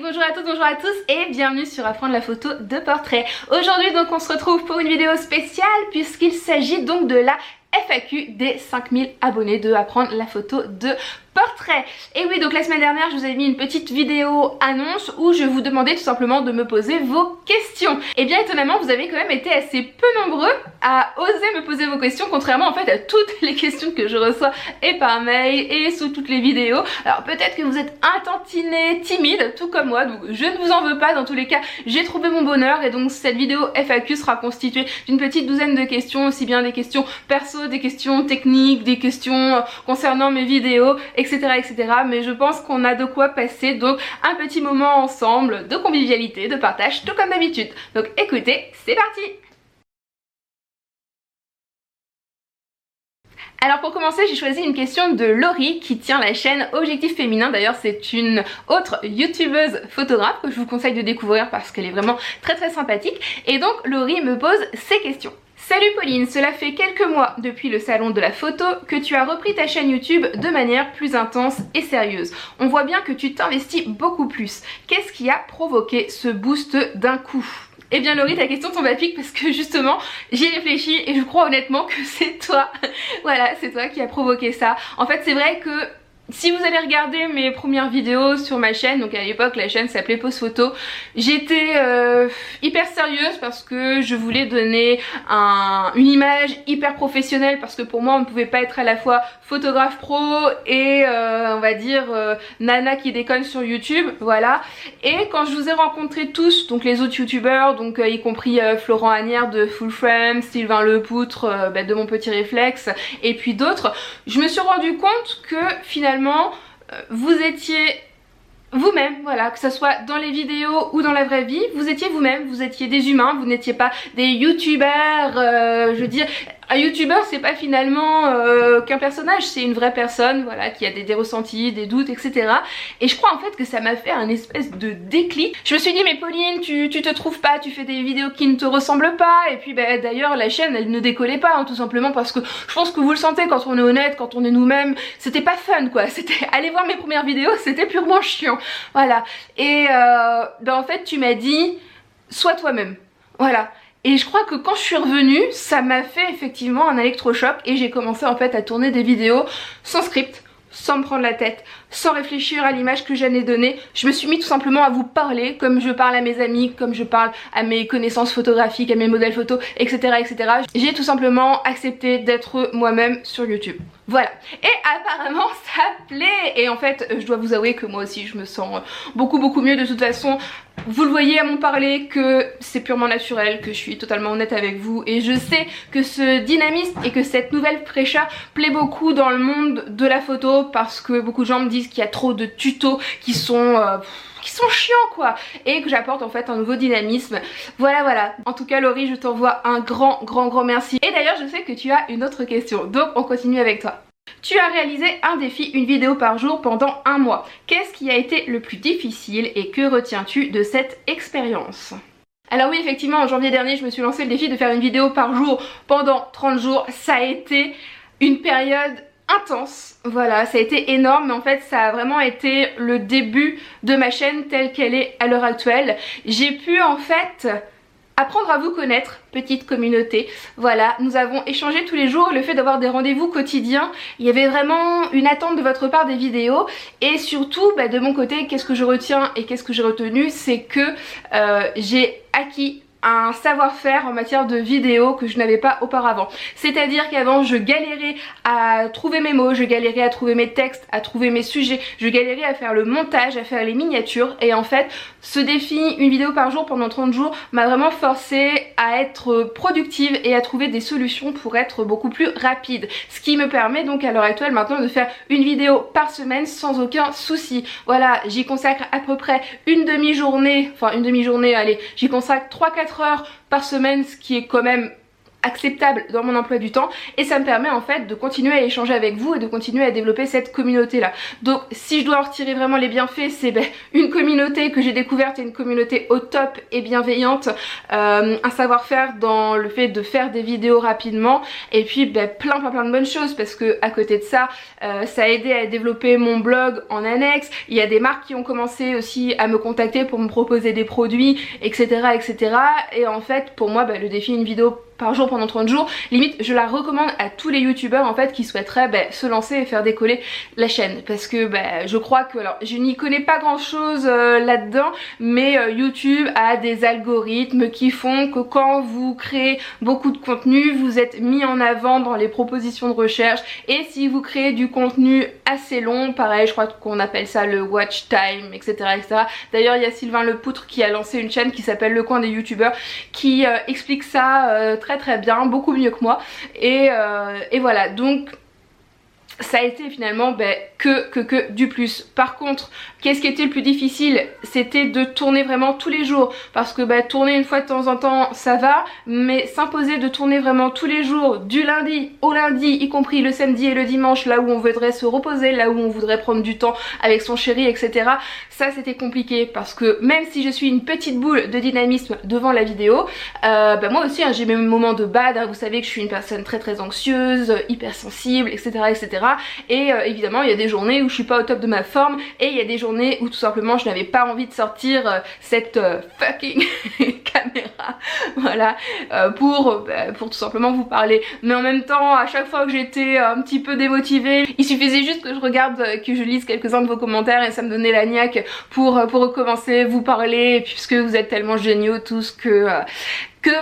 bonjour à toutes, bonjour à tous et bienvenue sur Apprendre la photo de portrait. Aujourd'hui donc on se retrouve pour une vidéo spéciale puisqu'il s'agit donc de la FAQ des 5000 abonnés de Apprendre la photo de portrait. Et oui, donc la semaine dernière je vous avais mis une petite vidéo annonce où je vous demandais tout simplement de me poser vos questions. Et bien étonnamment vous avez quand même été assez peu nombreux à oser me poser vos questions, contrairement en fait à toutes les questions que je reçois et par mail et sous toutes les vidéos. Alors peut-être que vous êtes un tantinet timide tout comme moi, donc je ne vous en veux pas. Dans tous les cas j'ai trouvé mon bonheur et donc cette vidéo FAQ sera constituée d'une petite douzaine de questions, aussi bien des questions perso, des questions techniques, des questions concernant mes vidéos, etc. Mais je pense qu'on a de quoi passer donc un petit moment ensemble de convivialité, de partage, tout comme d'habitude. Donc écoutez, c'est parti! Alors pour commencer, j'ai choisi une question de Laurie qui tient la chaîne Objectif Féminin. D'ailleurs c'est une autre youtubeuse photographe que je vous conseille de découvrir parce qu'elle est vraiment très sympathique. Et donc Laurie me pose ces questions. Salut Pauline, cela fait quelques mois depuis le salon de la photo que tu as repris ta chaîne YouTube de manière plus intense et sérieuse. On voit bien que tu t'investis beaucoup plus. Qu'est-ce qui a provoqué ce boost d'un coup ? Eh bien Laurie, ta question tombe à pic parce que justement j'y ai réfléchi et je crois honnêtement que c'est toi. Voilà, c'est toi qui a provoqué ça. En fait c'est vrai que si vous avez regardé mes premières vidéos sur ma chaîne, donc à l'époque la chaîne s'appelait Pose Photo, j'étais hyper sérieuse parce que je voulais donner une image hyper professionnelle, parce que pour moi on ne pouvait pas être à la fois photographe pro et on va dire nana qui déconne sur YouTube, voilà. Et quand je vous ai rencontrés tous, donc les autres youtubeurs, donc y compris Florent Agnières de Full Frame, Sylvain Lepoutre de Mon Petit Réflexe et puis d'autres, je me suis rendu compte que finalement vous étiez vous-même, voilà, que ce soit dans les vidéos ou dans la vraie vie, vous étiez vous-même, vous étiez des humains, vous n'étiez pas des youtubeurs, je veux dire, un youtubeur c'est pas finalement qu'un personnage, c'est une vraie personne, voilà, qui a des ressentis, des doutes, etc. Et je crois en fait que ça m'a fait un espèce de déclic. Je me suis dit mais Pauline, tu te trouves pas, tu fais des vidéos qui ne te ressemblent pas, et puis bah, d'ailleurs la chaîne elle ne décollait pas, hein, tout simplement parce que je pense que vous le sentez quand on est honnête, quand on est nous-mêmes, c'était pas fun quoi, c'était, allez voir mes premières vidéos, c'était purement chiant. Voilà, et en fait tu m'as dit sois toi-même, voilà. Et je crois que quand je suis revenue, ça m'a fait effectivement un électrochoc et j'ai commencé en fait à tourner des vidéos sans script, sans me prendre la tête, sans réfléchir à l'image que j'en ai donnée. Je me suis mis tout simplement à vous parler comme je parle à mes amis, comme je parle à mes connaissances photographiques, à mes modèles photos, etc. J'ai tout simplement accepté d'être moi-même sur YouTube. Voilà. Et apparemment ça plaît. Et en fait je dois vous avouer que moi aussi je me sens beaucoup mieux de toute façon. Vous le voyez à mon parler que c'est purement naturel, que je suis totalement honnête avec vous. Et je sais que ce dynamisme et que cette nouvelle fraîcheur plaît beaucoup dans le monde de la photo, parce que beaucoup de gens me disent qu'il y a trop de tutos qui sont chiants quoi, et que j'apporte en fait un nouveau dynamisme. Voilà. En tout cas Laurie, je t'envoie un grand merci. Et d'ailleurs je sais que tu as une autre question, donc on continue avec toi. Tu as réalisé un défi, une vidéo par jour pendant un mois. Qu'est-ce qui a été le plus difficile et que retiens-tu de cette expérience ? Alors oui, effectivement, en janvier dernier, je me suis lancé le défi de faire une vidéo par jour pendant 30 jours. Ça a été une période intense, voilà, ça a été énorme, mais en fait ça a vraiment été le début de ma chaîne telle qu'elle est à l'heure actuelle. J'ai pu en fait apprendre à vous connaître, petite communauté, voilà, nous avons échangé tous les jours. Le fait d'avoir des rendez-vous quotidiens, il y avait vraiment une attente de votre part des vidéos. Et surtout, de mon côté, qu'est-ce que je retiens et qu'est-ce que j'ai retenu, c'est que j'ai acquis un savoir-faire en matière de vidéo que je n'avais pas auparavant. C'est-à-dire qu'avant je galérais à trouver mes mots, je galérais à trouver mes textes, à trouver mes sujets, je galérais à faire le montage, à faire les miniatures, et en fait ce défi, une vidéo par jour pendant 30 jours, m'a vraiment forcée à être productive et à trouver des solutions pour être beaucoup plus rapide. Ce qui me permet donc à l'heure actuelle maintenant de faire une vidéo par semaine sans aucun souci. Voilà, j'y consacre à peu près une demi-journée, allez, j'y consacre 3-4 heures par semaine, ce qui est quand même acceptable dans mon emploi du temps et ça me permet en fait de continuer à échanger avec vous et de continuer à développer cette communauté là. Donc si je dois en retirer vraiment les bienfaits, c'est une communauté que j'ai découverte et une communauté au top et bienveillante, un savoir-faire dans le fait de faire des vidéos rapidement et puis plein de bonnes choses parce que à côté de ça, ça a aidé à développer mon blog en annexe. Il y a des marques qui ont commencé aussi à me contacter pour me proposer des produits, etc. Et en fait pour moi le défi une vidéo par jour pendant 30 jours, limite je la recommande à tous les youtubeurs en fait qui souhaiteraient se lancer et faire décoller la chaîne parce que je crois que, alors je n'y connais pas grand chose là-dedans, mais YouTube a des algorithmes qui font que quand vous créez beaucoup de contenu, vous êtes mis en avant dans les propositions de recherche et si vous créez du contenu assez long, pareil je crois qu'on appelle ça le watch time, etc. D'ailleurs il y a Sylvain Lepoutre qui a lancé une chaîne qui s'appelle Le Coin des Youtubeurs qui explique ça très bien, beaucoup mieux que moi et voilà, donc ça a été finalement que du plus. Par contre, qu'est-ce qui était le plus difficile? C'était de tourner vraiment tous les jours parce que tourner une fois de temps en temps ça va, mais s'imposer de tourner vraiment tous les jours du lundi au lundi, y compris le samedi et le dimanche, là où on voudrait se reposer, là où on voudrait prendre du temps avec son chéri, etc. Ça c'était compliqué parce que même si je suis une petite boule de dynamisme devant la vidéo, moi aussi j'ai mes moments de bad, vous savez que je suis une personne très anxieuse, hypersensible, etc. Et évidemment il y a des journées où je suis pas au top de ma forme et il y a des journées où tout simplement je n'avais pas envie de sortir cette fucking caméra, voilà, pour tout simplement vous parler. Mais en même temps à chaque fois que j'étais un petit peu démotivée, il suffisait juste que je regarde, que je lise quelques-uns de vos commentaires et ça me donnait la niaque pour recommencer, vous parler, puisque vous êtes tellement géniaux tous que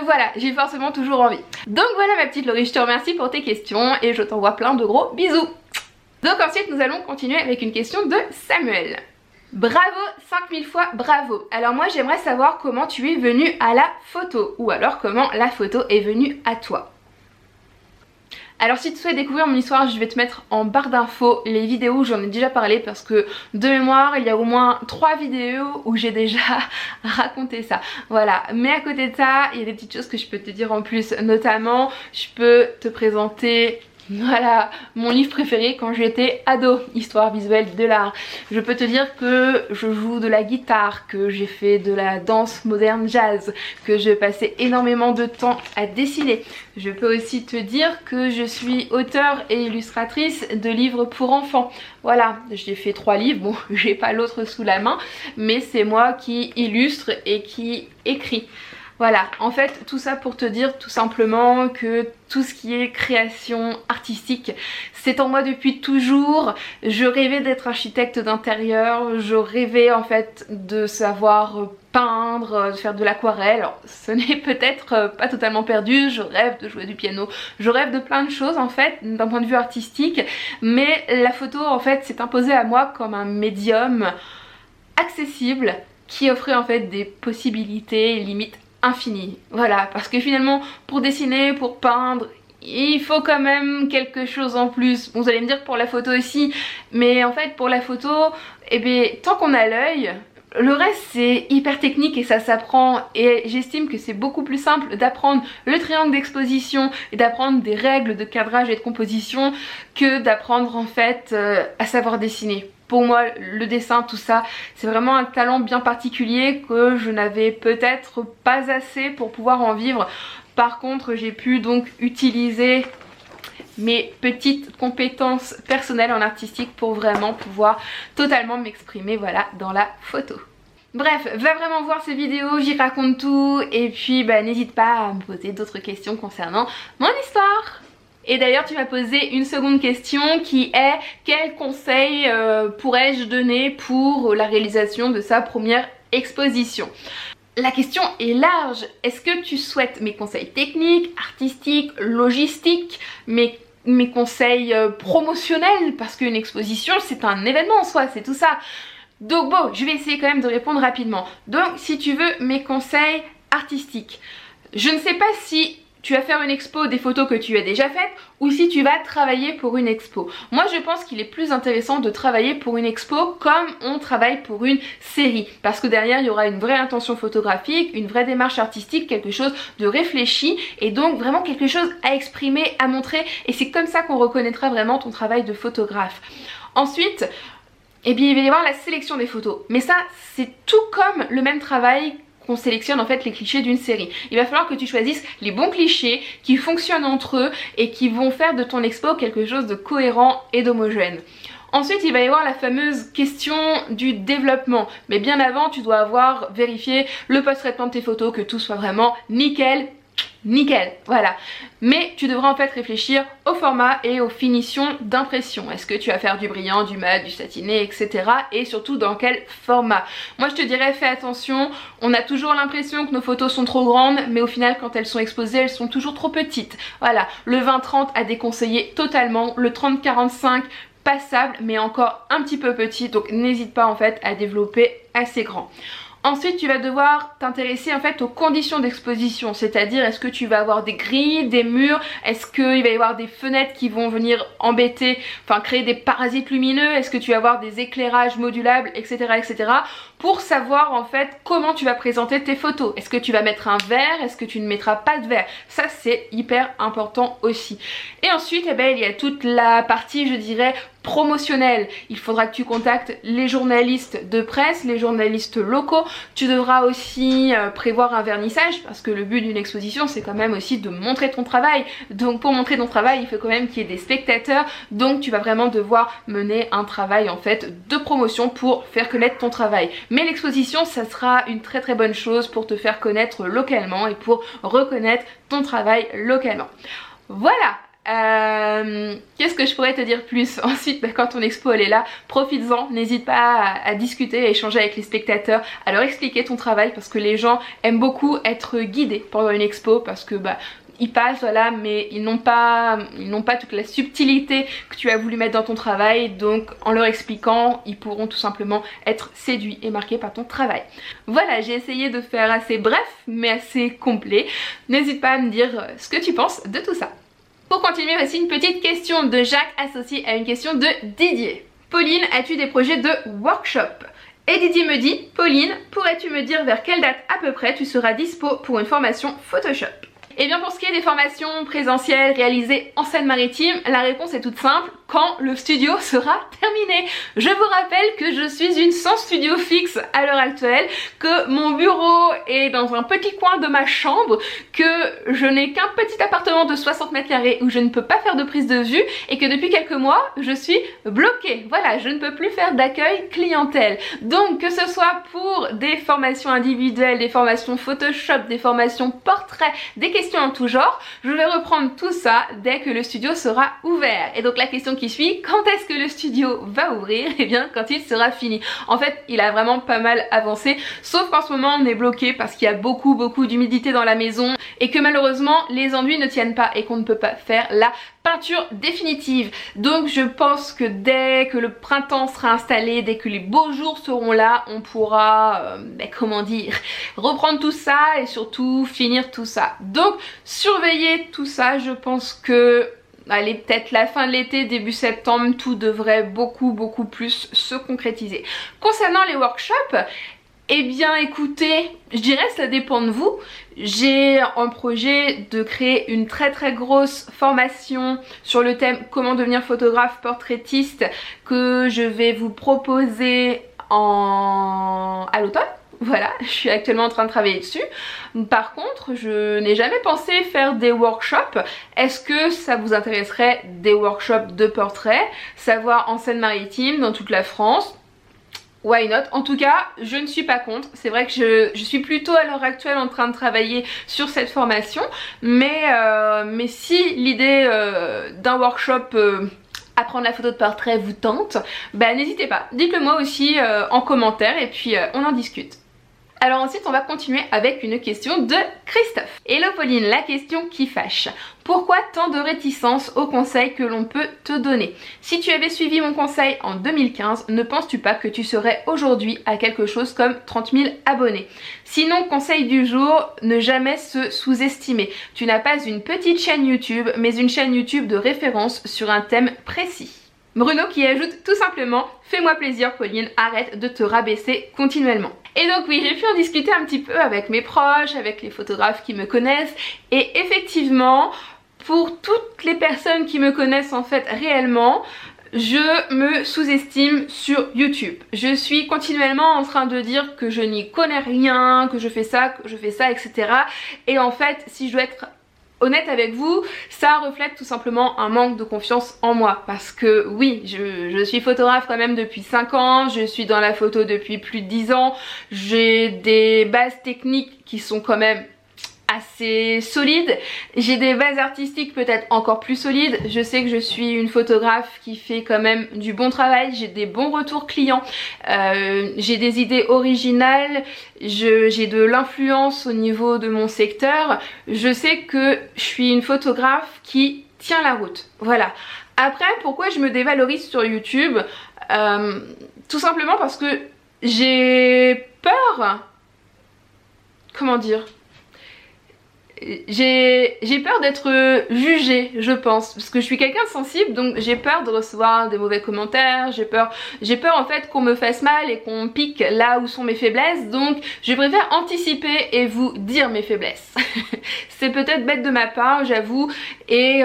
voilà, j'ai forcément toujours envie. Donc voilà ma petite Laurie, je te remercie pour tes questions et je t'envoie plein de gros bisous. Donc ensuite nous allons continuer avec une question de Samuel. Bravo, 5000 fois bravo. Alors moi j'aimerais savoir comment tu es venue à la photo ou alors comment la photo est venue à toi. Alors si tu souhaites découvrir mon histoire, je vais te mettre en barre d'infos les vidéos où j'en ai déjà parlé parce que de mémoire il y a au moins 3 vidéos où j'ai déjà raconté ça. Voilà, mais à côté de ça il y a des petites choses que je peux te dire en plus, notamment je peux te présenter voilà mon livre préféré quand j'étais ado, Histoire visuelle de l'art. Je peux te dire que je joue de la guitare, que j'ai fait de la danse moderne jazz, que je passais énormément de temps à dessiner. Je peux aussi te dire que je suis auteure et illustratrice de livres pour enfants. Voilà, j'ai fait 3 livres, bon j'ai pas l'autre sous la main, mais c'est moi qui illustre et qui écrit. Voilà, en fait tout ça pour te dire tout simplement que tout ce qui est création artistique c'est en moi depuis toujours. Je rêvais d'être architecte d'intérieur, je rêvais en fait de savoir peindre, de faire de l'aquarelle. Alors ce n'est peut-être pas totalement perdu, je rêve de jouer du piano, je rêve de plein de choses en fait d'un point de vue artistique, mais la photo en fait s'est imposée à moi comme un médium accessible qui offrait en fait des possibilités limites infini. Voilà, parce que finalement pour dessiner, pour peindre, il faut quand même quelque chose en plus. Bon, vous allez me dire pour la photo aussi, mais en fait pour la photo, tant qu'on a l'œil, le reste c'est hyper technique et ça s'apprend, et j'estime que c'est beaucoup plus simple d'apprendre le triangle d'exposition et d'apprendre des règles de cadrage et de composition que d'apprendre en fait à savoir dessiner. Pour moi le dessin, tout ça, c'est vraiment un talent bien particulier que je n'avais peut-être pas assez pour pouvoir en vivre. Par contre j'ai pu donc utiliser mes petites compétences personnelles en artistique pour vraiment pouvoir totalement m'exprimer voilà dans la photo. Bref, va vraiment voir ces vidéos, j'y raconte tout et puis n'hésite pas à me poser d'autres questions concernant mon histoire. Et d'ailleurs tu m'as posé une seconde question qui est quel conseil pourrais-je donner pour la réalisation de sa première exposition? La question est large. Est-ce que tu souhaites mes conseils techniques, artistiques, logistiques, mes conseils promotionnels? Parce qu'une exposition c'est un événement en soi, c'est tout ça. Donc bon, je vais essayer quand même de répondre rapidement. Donc si tu veux mes conseils artistiques, je ne sais pas si tu vas faire une expo des photos que tu as déjà faites ou si tu vas travailler pour une expo. Moi je pense qu'il est plus intéressant de travailler pour une expo comme on travaille pour une série, parce que derrière il y aura une vraie intention photographique, une vraie démarche artistique, quelque chose de réfléchi et donc vraiment quelque chose à exprimer, à montrer, et c'est comme ça qu'on reconnaîtra vraiment ton travail de photographe. Ensuite, eh bien, il va y avoir la sélection des photos, mais ça c'est tout comme le même travail qu'on sélectionne en fait les clichés d'une série. Il va falloir que tu choisisses les bons clichés qui fonctionnent entre eux et qui vont faire de ton expo quelque chose de cohérent et d'homogène. Ensuite, il va y avoir la fameuse question du développement. Mais bien avant, tu dois avoir vérifié le post-traitement de tes photos, que tout soit vraiment nickel. Nickel, voilà. Mais tu devras en fait réfléchir au format et aux finitions d'impression. Est-ce que tu vas faire du brillant, du mat, du satiné, etc. Et surtout dans quel format. Moi je te dirais fais attention, on a toujours l'impression que nos photos sont trop grandes, mais au final quand elles sont exposées, elles sont toujours trop petites. Voilà, le 20-30 à déconseiller totalement, le 30-45 passable, mais encore un petit peu petit, donc n'hésite pas en fait à développer assez grand. Ensuite, tu vas devoir t'intéresser en fait aux conditions d'exposition, c'est-à-dire est-ce que tu vas avoir des grilles, des murs, est-ce qu'il va y avoir des fenêtres qui vont venir embêter, enfin créer des parasites lumineux, est-ce que tu vas avoir des éclairages modulables, etc. etc. pour savoir en fait comment tu vas présenter tes photos. Est-ce que tu vas mettre un verre, est-ce que tu ne mettras pas de verre? Ça c'est hyper important aussi. Et ensuite, eh ben, il y a toute la partie, je dirais, promotionnel. Il faudra que tu contactes les journalistes de presse, les journalistes locaux. Tu devras aussi prévoir un vernissage parce que le but d'une exposition c'est quand même aussi de montrer ton travail. Donc pour montrer ton travail il faut quand même qu'il y ait des spectateurs, donc tu vas vraiment devoir mener un travail en fait de promotion pour faire connaître ton travail. Mais l'exposition ça sera une très très bonne chose pour te faire connaître localement et pour reconnaître ton travail localement. Voilà. Qu'est-ce que je pourrais te dire plus? Ensuite, quand ton expo elle est là, profites-en, n'hésite pas à discuter, à échanger avec les spectateurs, à leur expliquer ton travail parce que les gens aiment beaucoup être guidés pendant une expo parce que ils passent, voilà, mais ils n'ont pas toute la subtilité que tu as voulu mettre dans ton travail, donc en leur expliquant, ils pourront tout simplement être séduits et marqués par ton travail. Voilà, j'ai essayé de faire assez bref mais assez complet. N'hésite pas à me dire ce que tu penses de tout ça. Pour continuer, voici une petite question de Jacques associée à une question de Didier. Pauline, as-tu des projets de workshop? Et Didier me dit, Pauline, pourrais-tu me dire vers quelle date à peu près tu seras dispo pour une formation Photoshop? Et bien pour ce qui est des formations présentielles réalisées en Seine-Maritime, la réponse est toute simple, quand le studio sera terminé. Je vous rappelle que je suis une sans studio fixe à l'heure actuelle, que mon bureau est dans un petit coin de ma chambre, que je n'ai qu'un petit appartement de 60 mètres carrés où je ne peux pas faire de prise de vue et que depuis quelques mois je suis bloquée. Voilà, je ne peux plus faire d'accueil clientèle. Donc que ce soit pour des formations individuelles, des formations Photoshop, des formations portraits, des questions en tout genre, je vais reprendre tout ça dès que le studio sera ouvert. Et donc la question qui suit, quand est-ce que le studio va ouvrir? Eh bien quand il sera fini. En fait il a vraiment pas mal avancé, sauf qu'en ce moment on est bloqué parce qu'il y a beaucoup d'humidité dans la maison et que malheureusement les enduits ne tiennent pas et qu'on ne peut pas faire la peinture définitive. Donc je pense que dès que le printemps sera installé, dès que les beaux jours seront là, on pourra, comment dire, reprendre tout ça et surtout finir tout ça. Donc surveillez tout ça, je pense que allez, peut-être la fin de l'été, début septembre, tout devrait beaucoup plus se concrétiser. Concernant les workshops, eh bien écoutez, je dirais ça dépend de vous. J'ai en projet de créer une très grosse formation sur le thème comment devenir photographe portraitiste que je vais vous proposer à l'automne. Voilà, je suis actuellement en train de travailler dessus. Par contre, je n'ai jamais pensé faire des workshops. Est-ce que ça vous intéresserait des workshops de portraits, savoir en Seine-Maritime, dans toute la France? Why not? En tout cas, je ne suis pas contre. C'est vrai que je suis plutôt à l'heure actuelle en train de travailler sur cette formation. Mais si l'idée d'un workshop apprendre la photo de portrait vous tente, n'hésitez pas. Dites-le moi aussi en commentaire et puis on en discute. Alors ensuite on va continuer avec une question de Christophe. Hello Pauline, la question qui fâche. Pourquoi tant de réticence aux conseils que l'on peut te donner? Si tu avais suivi mon conseil en 2015, ne penses-tu pas que tu serais aujourd'hui à quelque chose comme 30 000 abonnés? Sinon, conseil du jour, ne jamais se sous-estimer. Tu n'as pas une petite chaîne YouTube, mais une chaîne YouTube de référence sur un thème précis. Bruno qui ajoute tout simplement « Fais-moi plaisir Pauline, arrête de te rabaisser continuellement ». Et donc oui, j'ai pu en discuter un petit peu avec mes proches, avec les photographes qui me connaissent, et effectivement, pour toutes les personnes qui me connaissent en fait réellement, je me sous-estime sur YouTube. Je suis continuellement en train de dire que je n'y connais rien, que je fais ça, etc. Et en fait, si je dois être honnête avec vous, ça reflète tout simplement un manque de confiance en moi, parce que oui, je suis photographe quand même depuis 5 ans, je suis dans la photo depuis plus de 10 ans, j'ai des bases techniques qui sont quand même assez solides, j'ai des bases artistiques peut-être encore plus solides, je sais que je suis une photographe qui fait quand même du bon travail, j'ai des bons retours clients, j'ai des idées originales, j'ai de l'influence au niveau de mon secteur, je sais que je suis une photographe qui tient la route, voilà. Après, pourquoi je me dévalorise sur YouTube? Tout simplement parce que j'ai peur, comment dire, j'ai peur d'être jugée, je pense, parce que je suis quelqu'un de sensible, donc j'ai peur de recevoir des mauvais commentaires, j'ai peur en fait qu'on me fasse mal et qu'on pique là où sont mes faiblesses, donc je préfère anticiper et vous dire mes faiblesses. C'est peut-être bête de ma part, j'avoue, et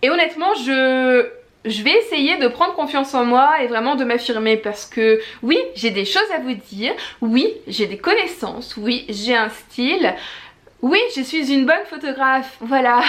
honnêtement je vais essayer de prendre confiance en moi et vraiment de m'affirmer, parce que oui, j'ai des choses à vous dire, oui, j'ai des connaissances, oui, j'ai un style. Oui, je suis une bonne photographe, voilà,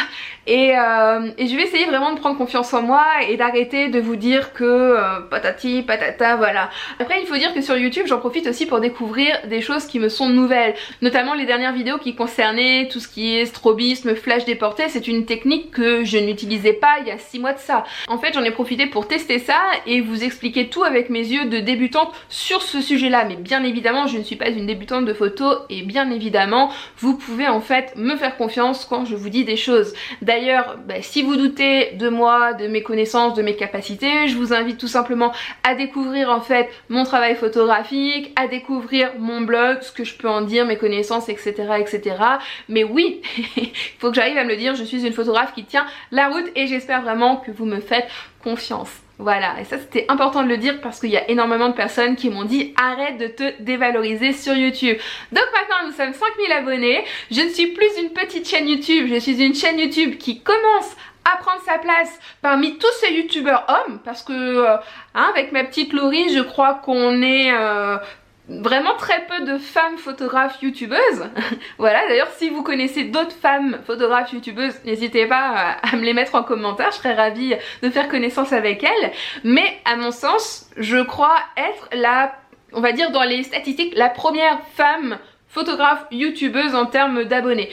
et je vais essayer vraiment de prendre confiance en moi et d'arrêter de vous dire que patati patata, voilà. Après il faut dire que sur YouTube j'en profite aussi pour découvrir des choses qui me sont nouvelles, notamment les dernières vidéos qui concernaient tout ce qui est strobisme, flash déporté. C'est une technique que je n'utilisais pas il y a 6 mois de ça. En fait j'en ai profité pour tester ça et vous expliquer tout avec mes yeux de débutante sur ce sujet là, mais bien évidemment je ne suis pas une débutante de photo et bien évidemment vous pouvez en fait me faire confiance quand je vous dis des choses. D'ailleurs, si vous doutez de moi, de mes connaissances, de mes capacités, je vous invite tout simplement à découvrir en fait mon travail photographique, à découvrir mon blog, ce que je peux en dire, mes connaissances, etc. etc. Mais oui, il faut que j'arrive à me le dire, je suis une photographe qui tient la route et j'espère vraiment que vous me faites confiance. Voilà, et ça c'était important de le dire parce qu'il y a énormément de personnes qui m'ont dit arrête de te dévaloriser sur YouTube. Donc maintenant nous sommes 5000 abonnés, je ne suis plus une petite chaîne YouTube, je suis une chaîne YouTube qui commence à prendre sa place parmi tous ces youtubeurs hommes, parce que avec ma petite Laurie je crois qu'on est vraiment très peu de femmes photographes youtubeuses. Voilà, d'ailleurs si vous connaissez d'autres femmes photographes youtubeuses, n'hésitez pas à me les mettre en commentaire, je serais ravie de faire connaissance avec elles. Mais à mon sens, je crois être on va dire dans les statistiques, la première femme photographe youtubeuse en termes d'abonnés.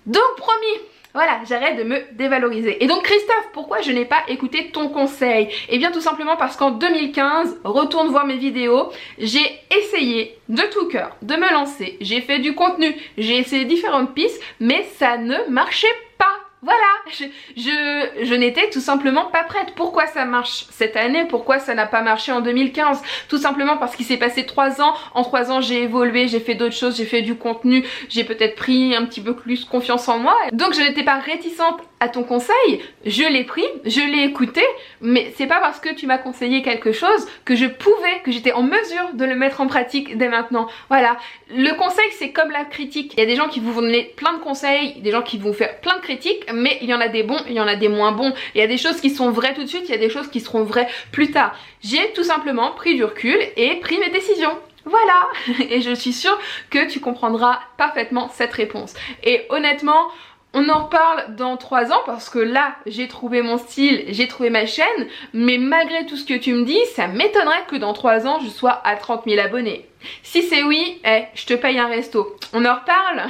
Donc promis, voilà, j'arrête de me dévaloriser. Et donc Christophe, pourquoi je n'ai pas écouté ton conseil? Eh bien tout simplement parce qu'en 2015, retourne voir mes vidéos, j'ai essayé de tout cœur de me lancer, j'ai fait du contenu, j'ai essayé différentes pistes, mais ça ne marchait pas. Voilà, je n'étais tout simplement pas prête. Pourquoi ça marche cette année? Pourquoi ça n'a pas marché en 2015? Tout simplement parce qu'il s'est passé 3 ans. En 3 ans, j'ai évolué, j'ai fait d'autres choses, j'ai fait du contenu, j'ai peut-être pris un petit peu plus confiance en moi. Donc je n'étais pas réticente à ton conseil, je l'ai pris, je l'ai écouté, mais c'est pas parce que tu m'as conseillé quelque chose que j'étais en mesure de le mettre en pratique dès maintenant. Voilà, le conseil c'est comme la critique. Il y a des gens qui vous vont donner plein de conseils, des gens qui vont faire plein de critiques, mais il y en a des bons, il y en a des moins bons. Il y a des choses qui sont vraies tout de suite, il y a des choses qui seront vraies plus tard. J'ai tout simplement pris du recul et pris mes décisions. Voilà, et je suis sûre que tu comprendras parfaitement cette réponse. Et honnêtement, on en reparle dans 3 ans parce que là j'ai trouvé mon style, j'ai trouvé ma chaîne, mais malgré tout ce que tu me dis, ça m'étonnerait que dans 3 ans je sois à 30 000 abonnés. Si c'est oui, je te paye un resto. On en reparle?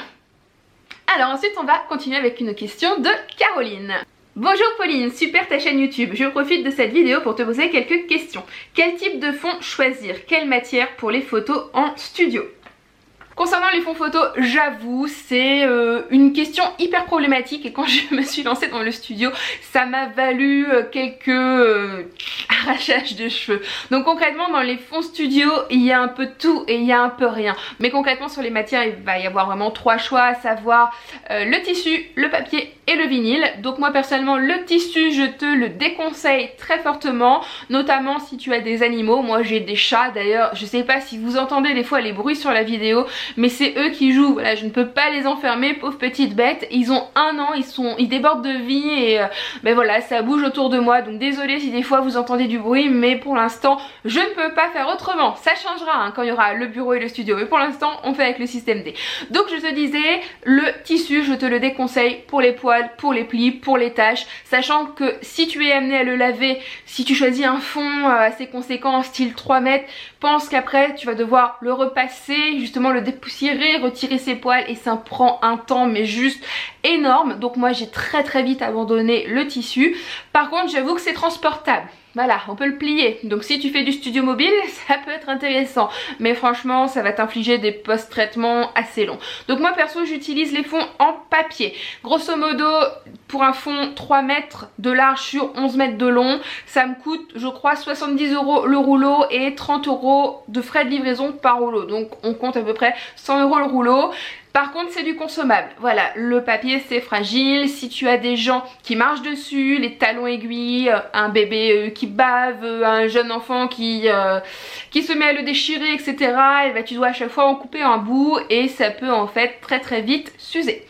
Alors ensuite on va continuer avec une question de Caroline. Bonjour Pauline, super ta chaîne YouTube. Je profite de cette vidéo pour te poser quelques questions. Quel type de fond choisir? Quelle matière pour les photos en studio? Concernant les fonds photos, j'avoue, c'est une question hyper problématique et quand je me suis lancée dans le studio, ça m'a valu quelques arrachages de cheveux. Donc concrètement, dans les fonds studio, il y a un peu de tout et il y a un peu rien. Mais concrètement, sur les matières, il va y avoir vraiment 3 choix, à savoir le tissu, le papier et le vinyle. Donc moi personnellement, le tissu, je te le déconseille très fortement, notamment si tu as des animaux. Moi j'ai des chats d'ailleurs, je sais pas si vous entendez des fois les bruits sur la vidéo, mais c'est eux qui jouent, voilà, je ne peux pas les enfermer, pauvres petites bêtes. Ils ont 1 an, ils débordent de vie et ben voilà, ça bouge autour de moi, donc désolée si des fois vous entendez du bruit, mais pour l'instant je ne peux pas faire autrement. Ça changera hein, quand il y aura le bureau et le studio, mais pour l'instant on fait avec le système D. Donc je te disais, le tissu je te le déconseille pour les poils, pour les plis, pour les taches, sachant que si tu es amené à le laver, si tu choisis un fond assez conséquent, style 3 mètres, pense qu'après tu vas devoir le repasser, justement le dépoussiérer, retirer ses poils et ça prend un temps mais juste énorme. Donc moi j'ai très vite abandonné le tissu. Par contre j'avoue que c'est transportable. Voilà, on peut le plier. Donc si tu fais du studio mobile, ça peut être intéressant. Mais franchement, ça va t'infliger des post-traitements assez longs. Donc moi perso, j'utilise les fonds en papier. Grosso modo, pour un fond 3 mètres de large sur 11 mètres de long, ça me coûte, je crois, 70 € le rouleau et 30 € de frais de livraison par rouleau. Donc on compte à peu près 100 € le rouleau. Par contre c'est du consommable, voilà, le papier c'est fragile, si tu as des gens qui marchent dessus, les talons aiguilles, un bébé qui bave, un jeune enfant qui se met à le déchirer, etc. Et ben, tu dois à chaque fois en couper un bout et ça peut en fait très vite s'user.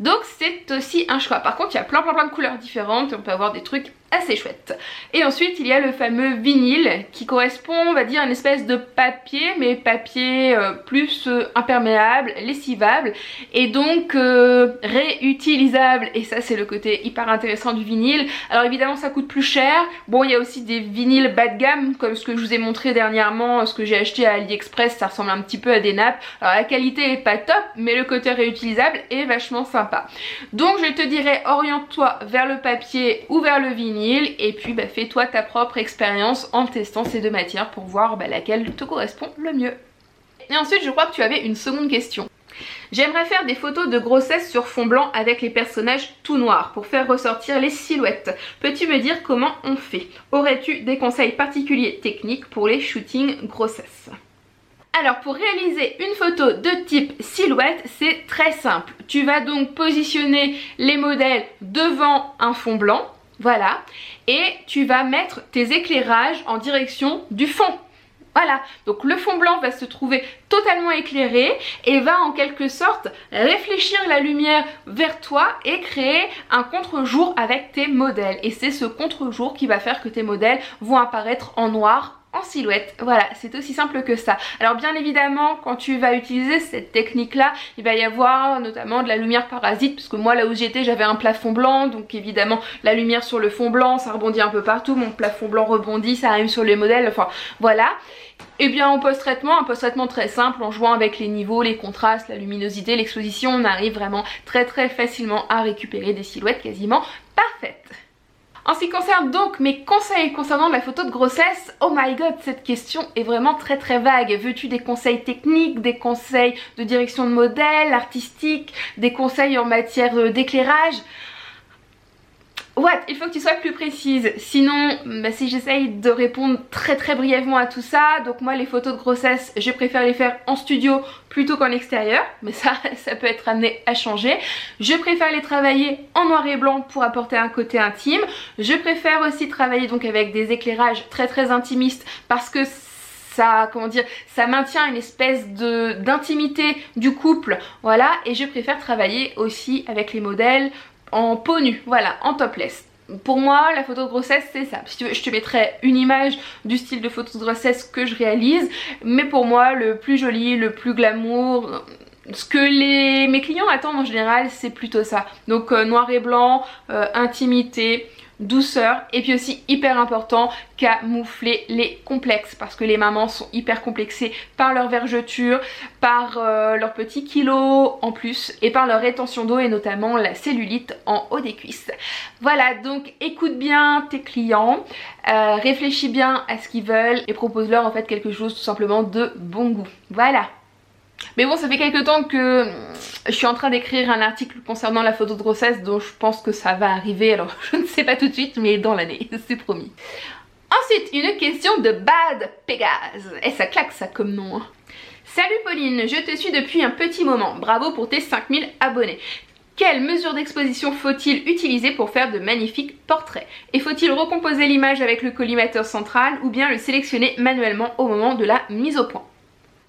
Donc c'est aussi un choix. Par contre il y a plein de couleurs différentes et on peut avoir des trucs assez chouettes. Et ensuite il y a le fameux vinyle qui correspond, on va dire, à une espèce de papier, mais papier plus imperméable, lessivable et donc réutilisable. Et ça c'est le côté hyper intéressant du vinyle. Alors évidemment ça coûte plus cher. Bon, il y a aussi des vinyles bas de gamme comme ce que je vous ai montré dernièrement, ce que j'ai acheté à AliExpress, ça ressemble un petit peu à des nappes. Alors la qualité est pas top, mais le côté réutilisable est vachement sympa. Donc je te dirais, oriente-toi vers le papier ou vers le vinyle et puis bah, fais-toi ta propre expérience en testant ces deux matières pour voir laquelle te correspond le mieux. Et ensuite je crois que tu avais une seconde question. J'aimerais faire des photos de grossesse sur fond blanc avec les personnages tout noirs pour faire ressortir les silhouettes. Peux-tu me dire comment on fait? Aurais-tu des conseils particuliers techniques pour les shootings grossesse? Alors pour réaliser une photo de type silhouette, c'est très simple. Tu vas donc positionner les modèles devant un fond blanc, voilà, et tu vas mettre tes éclairages en direction du fond. Voilà, donc le fond blanc va se trouver totalement éclairé et va en quelque sorte réfléchir la lumière vers toi et créer un contre-jour avec tes modèles. Et c'est ce contre-jour qui va faire que tes modèles vont apparaître en noir, en silhouette. Voilà, c'est aussi simple que ça. Alors bien évidemment, quand tu vas utiliser cette technique là, il va y avoir notamment de la lumière parasite, puisque moi là où j'étais j'avais un plafond blanc, donc évidemment la lumière sur le fond blanc ça rebondit un peu partout, mon plafond blanc rebondit, ça arrive sur les modèles, enfin voilà. Et bien en post-traitement, un post-traitement très simple, en jouant avec les niveaux, les contrastes, la luminosité, l'exposition, on arrive vraiment très facilement à récupérer des silhouettes quasiment parfaites. En ce qui concerne donc mes conseils concernant la photo de grossesse, oh my god, cette question est vraiment très vague. Veux-tu des conseils techniques, des conseils de direction de modèle, artistique, des conseils en matière d'éclairage? What? Il faut que tu sois plus précise, sinon si j'essaye de répondre très brièvement à tout ça, donc moi les photos de grossesse je préfère les faire en studio plutôt qu'en extérieur, mais ça peut être amené à changer. Je préfère les travailler en noir et blanc pour apporter un côté intime. Je préfère aussi travailler donc avec des éclairages très intimistes parce que ça, comment dire, ça maintient une espèce d'intimité du couple, voilà, et je préfère travailler aussi avec les modèles en peau nue, voilà, en topless. Pour moi, la photo de grossesse, c'est ça. Si tu veux, je te mettrai une image du style de photo de grossesse que je réalise. Mais pour moi, le plus joli, le plus glamour, ce que mes clients attendent en général, c'est plutôt ça. Donc noir et blanc, intimité, douceur, et puis aussi hyper important, camoufler les complexes parce que les mamans sont hyper complexées par leur vergeture, par leurs petits kilos en plus et par leur rétention d'eau et notamment la cellulite en haut des cuisses. Voilà, donc écoute bien tes clients, réfléchis bien à ce qu'ils veulent et propose-leur en fait quelque chose tout simplement de bon goût. Voilà. Mais bon, ça fait quelques temps que je suis en train d'écrire un article concernant la photo de grossesse, donc je pense que ça va arriver, alors je ne sais pas tout de suite, mais dans l'année, c'est promis. Ensuite, une question de Bad Pégase. Et ça claque ça comme nom, hein. Salut Pauline, je te suis depuis un petit moment. Bravo pour tes 5000 abonnés. Quelles mesures d'exposition faut-il utiliser pour faire de magnifiques portraits? Et faut-il recomposer l'image avec le collimateur central ou bien le sélectionner manuellement au moment de la mise au point?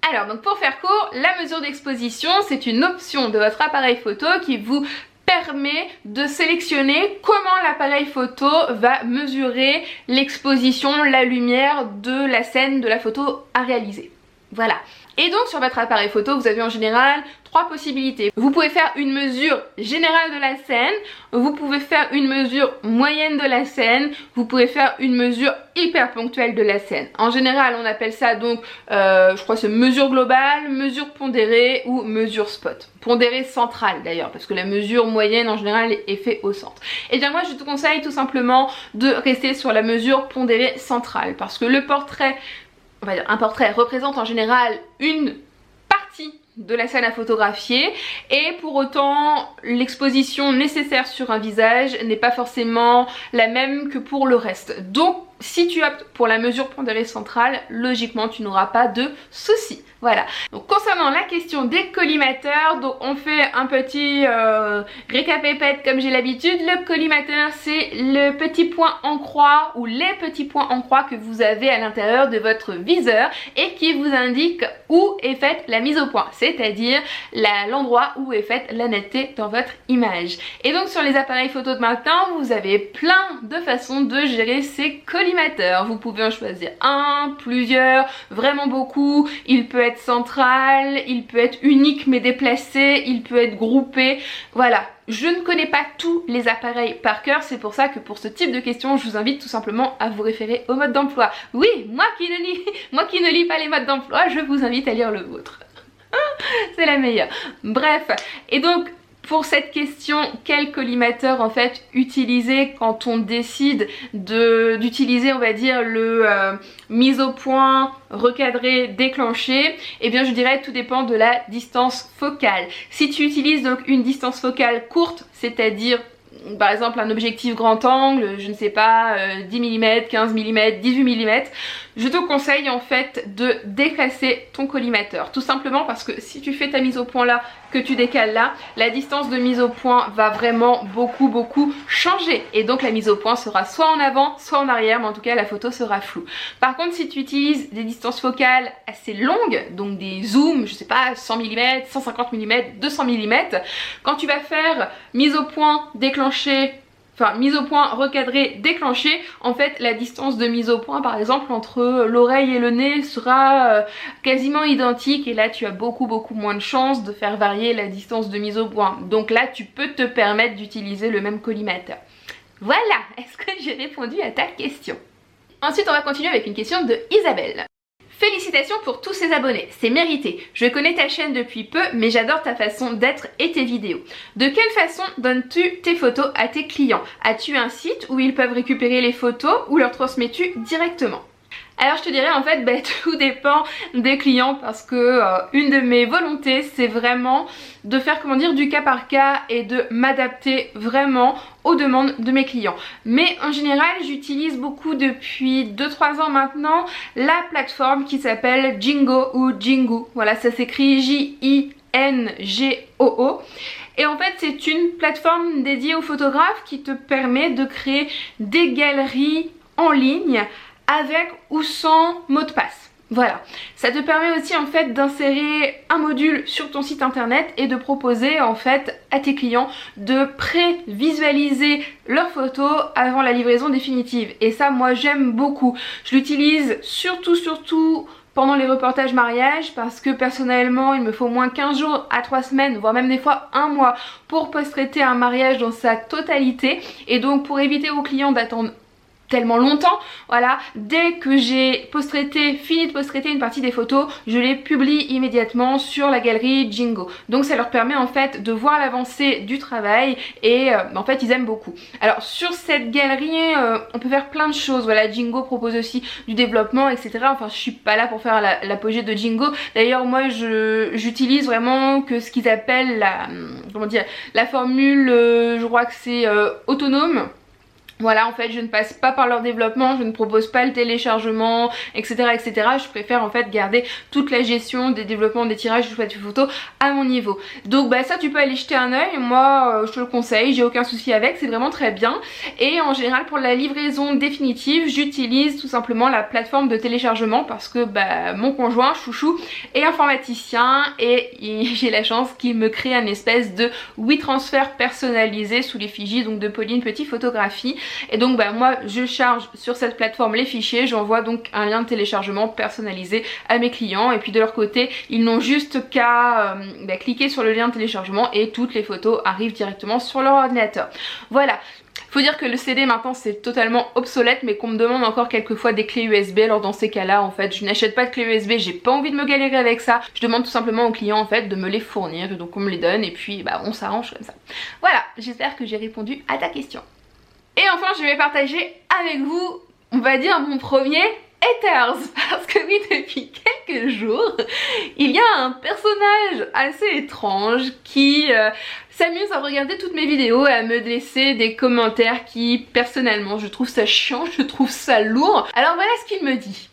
Alors donc pour faire court, la mesure d'exposition c'est une option de votre appareil photo qui vous permet de sélectionner comment l'appareil photo va mesurer l'exposition, la lumière de la scène de la photo à réaliser. Voilà. Et donc sur votre appareil photo, vous avez en général 3 possibilités. Vous pouvez faire une mesure générale de la scène, vous pouvez faire une mesure moyenne de la scène, vous pouvez faire une mesure hyper ponctuelle de la scène. En général, on appelle ça donc, je crois c'est mesure globale, mesure pondérée ou mesure spot. Pondérée centrale d'ailleurs, parce que la mesure moyenne en général est faite au centre. Et bien moi je te conseille tout simplement de rester sur la mesure pondérée centrale, parce que le portrait, on va dire un portrait représente en général une partie de la scène à photographier et pour autant l'exposition nécessaire sur un visage n'est pas forcément la même que pour le reste. Donc si tu optes pour la mesure pondérée centrale, logiquement tu n'auras pas de soucis. Voilà. Donc concernant la question des collimateurs, donc on fait un petit récapépète comme j'ai l'habitude. Le collimateur c'est le petit point en croix ou les petits points en croix que vous avez à l'intérieur de votre viseur et qui vous indique où est faite la mise au point, c'est-à-dire l'endroit où est faite la netteté dans votre image. Et donc sur les appareils photo de maintenant, vous avez plein de façons de gérer ces collimateurs. Vous pouvez en choisir un, plusieurs, vraiment beaucoup. Il peut être central, il peut être unique mais déplacé, il peut être groupé. Voilà. Je ne connais pas tous les appareils par cœur, c'est pour ça que pour ce type de questions, je vous invite tout simplement à vous référer au mode d'emploi. Oui, moi qui ne lis pas les modes d'emploi, je vous invite à lire le vôtre. C'est la meilleure. Bref, et donc pour cette question, quel collimateur en fait utiliser quand on décide d'utiliser on va dire le mise au point, recadré, déclenché, et bien je dirais tout dépend de la distance focale. Si tu utilises donc une distance focale courte, c'est-à-dire par exemple un objectif grand angle, je ne sais pas, 10 mm, 15 mm, 18 mm, je te conseille en fait de déplacer ton collimateur. Tout simplement parce que si tu fais ta mise au point là, que tu décales là, la distance de mise au point va vraiment beaucoup changer. Et donc la mise au point sera soit en avant, soit en arrière, mais en tout cas la photo sera floue. Par contre si tu utilises des distances focales assez longues, donc des zooms, je sais pas, 100 mm, 150 mm, 200 mm, quand tu vas faire mise au point, déclencher, enfin mise au point, recadré, déclenché, en fait la distance de mise au point par exemple entre l'oreille et le nez sera quasiment identique et là tu as beaucoup moins de chances de faire varier la distance de mise au point. Donc là tu peux te permettre d'utiliser le même collimateur. Voilà, est-ce que j'ai répondu à ta question? Ensuite on va continuer avec une question de Isabelle. Félicitations pour tous ces abonnés, c'est mérité. Je connais ta chaîne depuis peu, mais j'adore ta façon d'être et tes vidéos. De quelle façon donnes-tu tes photos à tes clients? As-tu un site où ils peuvent récupérer les photos ou leur transmets-tu directement? Alors je te dirais en fait tout dépend des clients parce que une de mes volontés c'est vraiment de faire comment dire du cas par cas et de m'adapter vraiment aux demandes de mes clients. Mais en général j'utilise beaucoup depuis 2-3 ans maintenant la plateforme qui s'appelle Jingo ou Jingu. Voilà, ça s'écrit J-I-N-G-O-O. Et en fait c'est une plateforme dédiée aux photographes qui te permet de créer des galeries en ligne avec ou sans mot de passe. Voilà, ça te permet aussi en fait d'insérer un module sur ton site internet et de proposer en fait à tes clients de pré-visualiser leurs photos avant la livraison définitive. Et ça moi j'aime beaucoup. Je l'utilise surtout pendant les reportages mariage parce que personnellement il me faut au moins 15 jours à 3 semaines voire même des fois un mois pour post-traiter un mariage dans sa totalité et donc pour éviter aux clients d'attendre tellement longtemps. Voilà, dès que j'ai fini de post-traiter une partie des photos, je les publie immédiatement sur la galerie Jingo. Donc ça leur permet en fait de voir l'avancée du travail et en fait ils aiment beaucoup. Alors sur cette galerie on peut faire plein de choses. Voilà, Jingo propose aussi du développement, etc. Enfin je suis pas là pour faire l'apogée de Jingo. D'ailleurs moi j'utilise vraiment que ce qu'ils appellent la formule, je crois que c'est autonome. Voilà, en fait je ne passe pas par leur développement, je ne propose pas le téléchargement, etc. etc. Je préfère en fait garder toute la gestion des développements, des tirages, du choix de photos à mon niveau. Donc bah ça tu peux aller jeter un oeil, moi je te le conseille, j'ai aucun souci avec, c'est vraiment très bien. Et en général pour la livraison définitive, j'utilise tout simplement la plateforme de téléchargement parce que bah mon conjoint, chouchou, est informaticien et j'ai la chance qu'il me crée un espèce de WeTransfer personnalisé sous l'effigie donc de Pauline Petit Photographie. Et donc bah moi je charge sur cette plateforme les fichiers, j'envoie donc un lien de téléchargement personnalisé à mes clients et puis de leur côté ils n'ont juste qu'à cliquer sur le lien de téléchargement et toutes les photos arrivent directement sur leur ordinateur. Voilà. Faut dire que le CD maintenant c'est totalement obsolète mais qu'on me demande encore quelquefois des clés USB. Alors dans ces cas là en fait je n'achète pas de clés USB, j'ai pas envie de me galérer avec ça. Je demande tout simplement aux clients en fait de me les fournir, donc on me les donne et puis bah on s'arrange comme ça. Voilà, j'espère que j'ai répondu à ta question. Et enfin je vais partager avec vous, on va dire mon premier haters, parce que oui depuis quelques jours il y a un personnage assez étrange qui s'amuse à regarder toutes mes vidéos et à me laisser des commentaires qui personnellement je trouve ça chiant, je trouve ça lourd. Alors voilà ce qu'il me dit.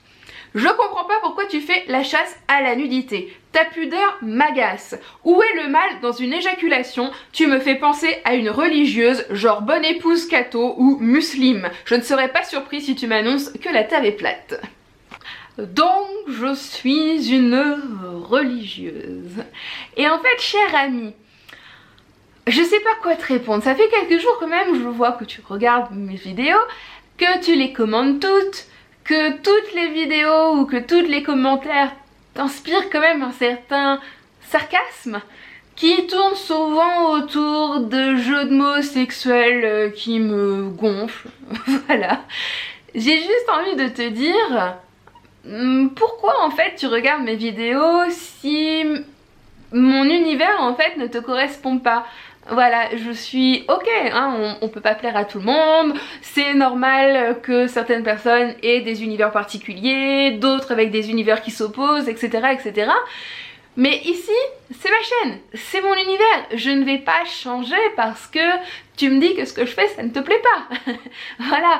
Je comprends pas pourquoi tu fais la chasse à la nudité. Ta pudeur m'agace. Où est le mal dans une éjaculation? Tu me fais penser à une religieuse, genre bonne épouse catho ou musulmane. Je ne serais pas surpris si tu m'annonces que la terre est plate. Donc je suis une religieuse. Et en fait, cher ami, je sais pas quoi te répondre. Ça fait quelques jours quand même, je vois que tu regardes mes vidéos, que tu les commandes toutes, que toutes les vidéos ou que tous les commentaires t'inspirent quand même un certain sarcasme qui tourne souvent autour de jeux de mots sexuels qui me gonflent. Voilà. J'ai juste envie de te dire pourquoi en fait tu regardes mes vidéos si mon univers en fait ne te correspond pas. Voilà, je suis ok, hein, on peut pas plaire à tout le monde, c'est normal que certaines personnes aient des univers particuliers, d'autres avec des univers qui s'opposent, etc. etc. Mais ici, c'est ma chaîne, c'est mon univers, je ne vais pas changer parce que tu me dis que ce que je fais ça ne te plaît pas. Voilà,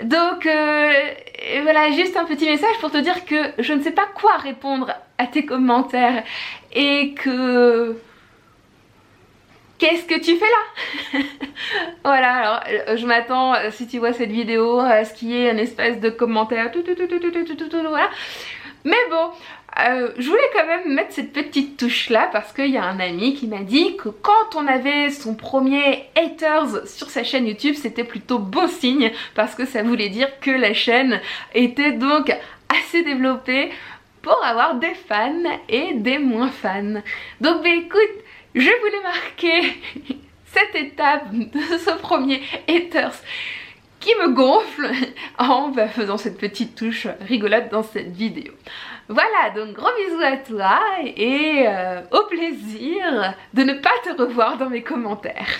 donc voilà, juste un petit message pour te dire que je ne sais pas quoi répondre à tes commentaires et que... Qu'est-ce que tu fais là? Voilà, alors je m'attends, si tu vois cette vidéo, à ce qu'il y ait un espèce de commentaire, voilà. Mais bon, je voulais quand même mettre cette petite touche là parce qu'il y a un ami qui m'a dit que quand on avait son premier haters sur sa chaîne YouTube, c'était plutôt bon signe parce que ça voulait dire que la chaîne était donc assez développée pour avoir des fans et des moins fans. Donc bah écoute, je voulais marquer cette étape de ce premier haters qui me gonfle en faisant cette petite touche rigolote dans cette vidéo. Voilà, donc gros bisous à toi et au plaisir de ne pas te revoir dans mes commentaires.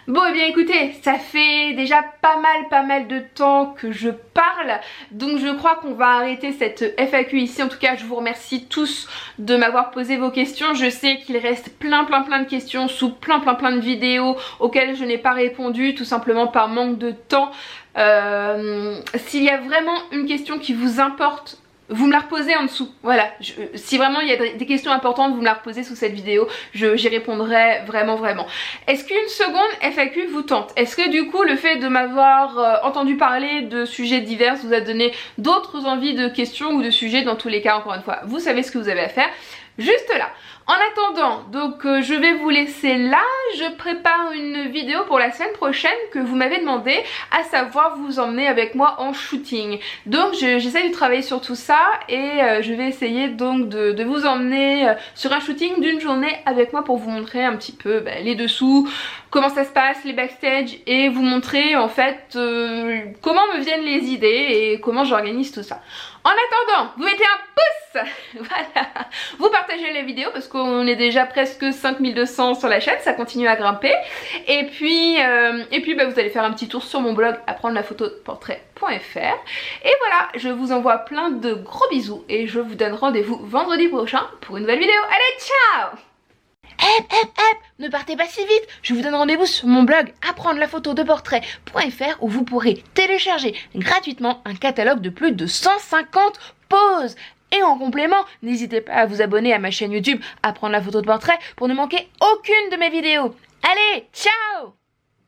Bon et bien écoutez, ça fait déjà pas mal de temps que je parle, donc je crois qu'on va arrêter cette FAQ ici. En tout cas je vous remercie tous de m'avoir posé vos questions. Je sais qu'il reste plein de questions sous plein de vidéos auxquelles je n'ai pas répondu tout simplement par manque de temps. S'il y a vraiment une question qui vous importe, vous me la reposez en dessous, voilà, si vraiment il y a des questions importantes, vous me la reposez sous cette vidéo, j'y répondrai vraiment. Est-ce qu'une seconde FAQ vous tente? Est-ce que du coup le fait de m'avoir entendu parler de sujets divers vous a donné d'autres envies de questions ou de sujets? Dans tous les cas, encore une fois, vous savez ce que vous avez à faire. juste là. En attendant, donc je vais vous laisser là, je prépare une vidéo pour la semaine prochaine que vous m'avez demandé, à savoir vous emmener avec moi en shooting. Donc j'essaie de travailler sur tout ça et je vais essayer donc de vous emmener sur un shooting d'une journée avec moi pour vous montrer un petit peu les dessous, comment ça se passe, les backstage et vous montrer en fait comment me viennent les idées et comment j'organise tout ça. En attendant, vous mettez un pouce, voilà, vous partagez la vidéo parce qu'on est déjà presque 5200 sur la chaîne, ça continue à grimper. Et puis vous allez faire un petit tour sur mon blog apprendre la photo de portrait.fr. Et voilà, je vous envoie plein de gros bisous et je vous donne rendez-vous vendredi prochain pour une nouvelle vidéo. Allez, ciao! Ne partez pas si vite, je vous donne rendez-vous sur mon blog apprendre la photo de portrait.fr où vous pourrez télécharger gratuitement un catalogue de plus de 150 poses. Et en complément, n'hésitez pas à vous abonner à ma chaîne YouTube apprendre la photo de portrait pour ne manquer aucune de mes vidéos. Allez, ciao!